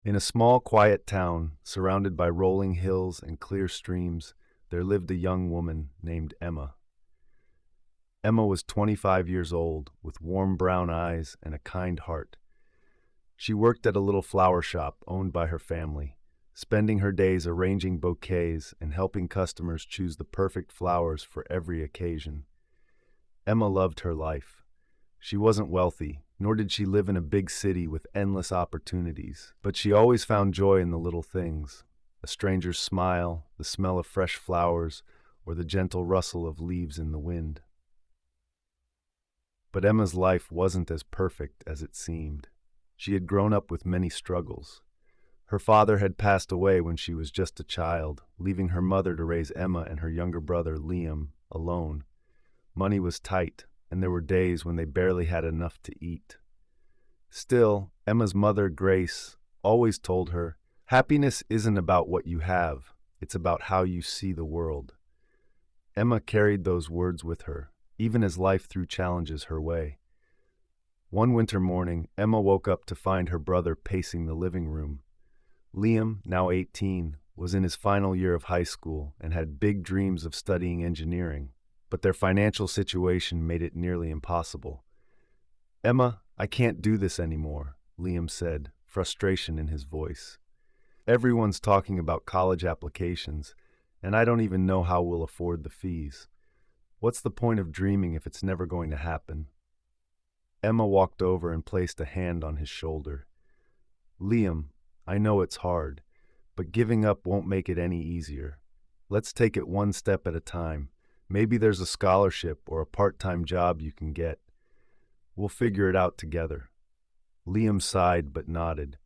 In a small, quiet town, surrounded by rolling hills and clear streams, there lived a young woman named Emma. Emma was 25 years old, with warm brown eyes and a kind heart. She worked at a little flower shop owned by her family, spending her days arranging bouquets and helping customers choose the perfect flowers for every occasion. Emma loved her life. She wasn't wealthy, nor did she live in a big city with endless opportunities, but she always found joy in the little things: a stranger's smile, the smell of fresh flowers, or the gentle rustle of leaves in the wind. But Emma's life wasn't as perfect as it seemed. She had grown up with many struggles. Her father had passed away when she was just a child, leaving her mother to raise Emma and her younger brother, Liam, alone. Money was tight, and there were days when they barely had enough to eat. Still, Emma's mother, Grace, always told her, "Happiness isn't about what you have, it's about how you see the world." Emma carried those words with her, even as life threw challenges her way. One winter morning, Emma woke up to find her brother pacing the living room. Liam, now 18, was in his final year of high school and had big dreams of studying engineering, but their financial situation made it nearly impossible. "Emma, I can't do this anymore," Liam said, frustration in his voice. "Everyone's talking about college applications, and I don't even know how we'll afford the fees. What's the point of dreaming if it's never going to happen?" Emma walked over and placed a hand on his shoulder. "Liam, I know it's hard, but giving up won't make it any easier. Let's take it one step at a time. Maybe there's a scholarship or a part-time job you can get. We'll figure it out together." Liam sighed but nodded.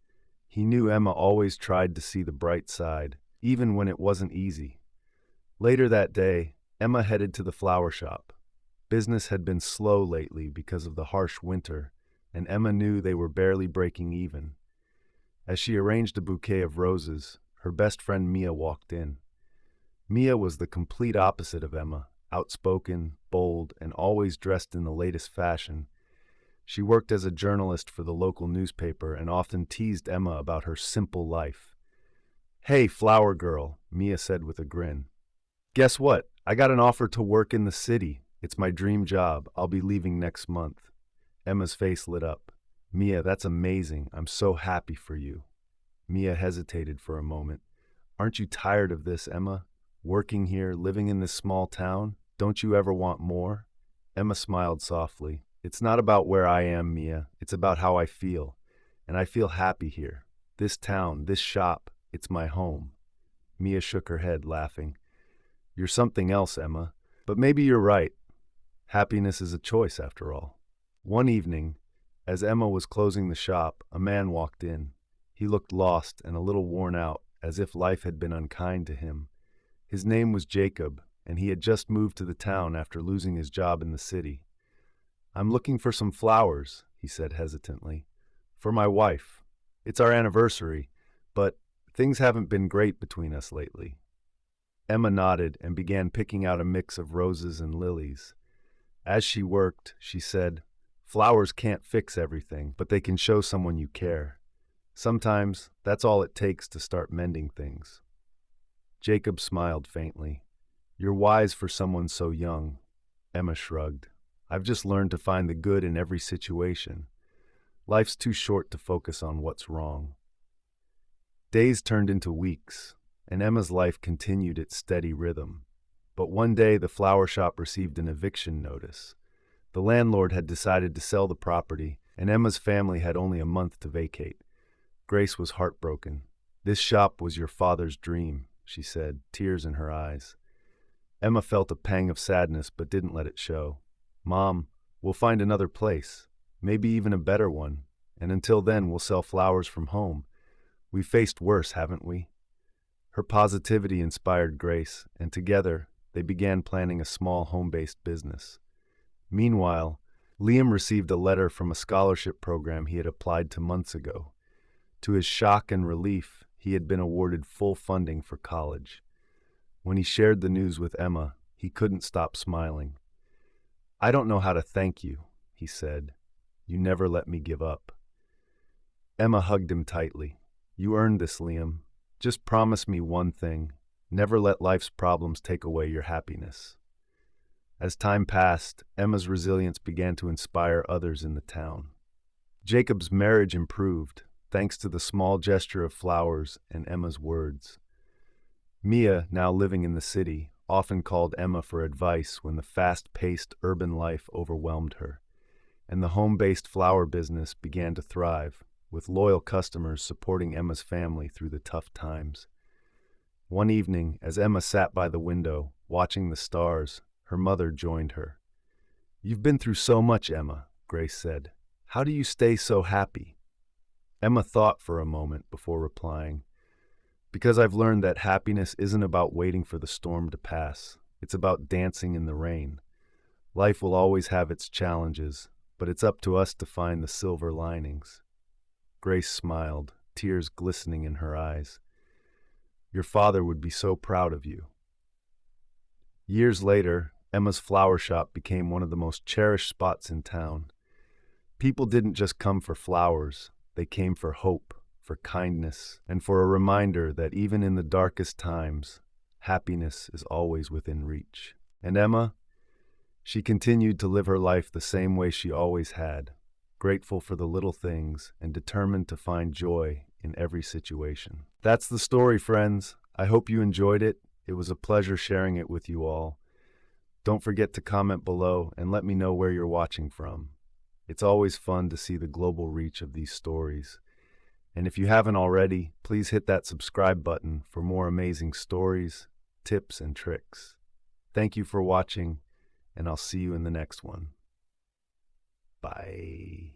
He knew Emma always tried to see the bright side, even when it wasn't easy. Later that day, Emma headed to the flower shop. Business had been slow lately because of the harsh winter, and Emma knew they were barely breaking even. As she arranged a bouquet of roses, her best friend Mia walked in. Mia was the complete opposite of Emma, outspoken, bold, and always dressed in the latest fashion. She worked as a journalist for the local newspaper and often teased Emma about her simple life. "Hey, flower girl," Mia said with a grin. "Guess what? I got an offer to work in the city. It's my dream job. I'll be leaving next month." Emma's face lit up. "Mia, that's amazing. I'm so happy for you." Mia hesitated for a moment. "Aren't you tired of this, Emma? Working here, living in this small town? Don't you ever want more?" Emma smiled softly. "It's not about where I am, Mia. It's about how I feel. And I feel happy here. This town, this shop, it's my home." Mia shook her head, laughing. "You're something else, Emma. But maybe you're right. Happiness is a choice, after all." One evening, as Emma was closing the shop, a man walked in. He looked lost and a little worn out, as if life had been unkind to him. His name was Jacob, and he had just moved to the town after losing his job in the city. "I'm looking for some flowers," he said hesitantly. "For my wife. It's our anniversary, but things haven't been great between us lately." Emma nodded and began picking out a mix of roses and lilies. As she worked, she said, "Flowers can't fix everything, but they can show someone you care. Sometimes that's all it takes to start mending things." Jacob smiled faintly. "You're wise for someone so young." Emma shrugged. "I've just learned to find the good in every situation. Life's too short to focus on what's wrong." Days turned into weeks, and Emma's life continued its steady rhythm. But one day the flower shop received an eviction notice. The landlord had decided to sell the property, and Emma's family had only a month to vacate. Grace was heartbroken. "This shop was your father's dream," she said, tears in her eyes. Emma felt a pang of sadness but didn't let it show. "Mom, we'll find another place, maybe even a better one, and until then we'll sell flowers from home. We've faced worse, haven't we?" Her positivity inspired Grace, and together they began planning a small home-based business. Meanwhile, Liam received a letter from a scholarship program he had applied to months ago. To his shock and relief, he had been awarded full funding for college. When he shared the news with Emma, he couldn't stop smiling. "I don't know how to thank you," he said. "You never let me give up." Emma hugged him tightly. You earned this, Liam. Just promise me one thing. Never let life's problems take away your happiness. As time passed, Emma's resilience began to inspire others in the town. Jacob's marriage improved, thanks to the small gesture of flowers and Emma's words. Mia, now living in the city, often called Emma for advice when the fast-paced urban life overwhelmed her, and the home-based flower business began to thrive, with loyal customers supporting Emma's family through the tough times. One evening, as Emma sat by the window, watching the stars, her mother joined her. "You've been through so much, Emma," Grace said. "How do you stay so happy?" Emma thought for a moment before replying, "Because I've learned that happiness isn't about waiting for the storm to pass. It's about dancing in the rain. Life will always have its challenges, but it's up to us to find the silver linings." Grace smiled, tears glistening in her eyes. "Your father would be so proud of you." Years later, Emma's flower shop became one of the most cherished spots in town. People didn't just come for flowers, they came for hope, for kindness, and for a reminder that even in the darkest times, happiness is always within reach. And Emma, she continued to live her life the same way she always had, grateful for the little things and determined to find joy in every situation. That's the story, friends. I hope you enjoyed it. It was a pleasure sharing it with you all. Don't forget to comment below and let me know where you're watching from. It's always fun to see the global reach of these stories. And if you haven't already, please hit that subscribe button for more amazing stories, tips, and tricks. Thank you for watching, and I'll see you in the next one. Bye.